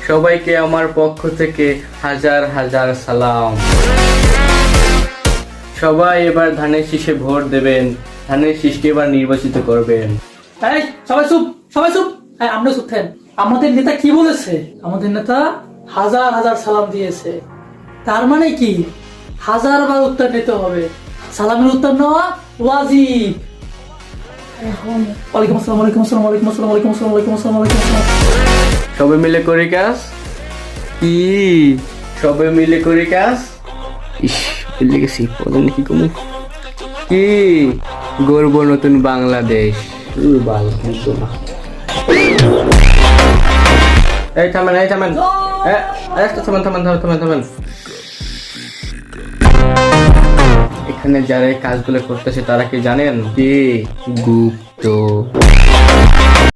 সবাইকে আমার পক্ষ থেকে হাজার হাজার সালাম। সবাই এবার ধানের শীষে ভোট দেবেন, ধানের শীষকে এবার নির্বাচিত করবেন। এই সবাই চুপ, সবাই চুপ। আমরা চুপ থাকেন। আমাদের নেতা কি বলেছে? আমাদের নেতা হাজার হাজার সালাম দিয়েছে। তার মানে কি? হাজার বার উত্তর নিতে হবে। সালামের উত্তর নেওয়া ওয়াজিব। ওয়ালাইকুম আসসালাম, ওয়ালাইকুম আসসালাম, ওয়ালাইকুম আসসালাম, ওয়ালাইকুম আসসালাম, ওয়ালাইকুম আসসালাম, ওয়ালাইকুম আসসালাম। সবাই মিলে করি কাজ। কি সবাই মিলে করি কাজ? ইস, ভুলে গেছি বলেন কি কমু। কি গর্ব নতুন বাংলাদেশ। ভালো কিন্তু না। এই থামেন, এই থামেন, থামেন থামেন থামেন থামেন থামেন। এখানে যারা এই কাজগুলো করতেছে তারা কি জানেন? কি গুপ্ত।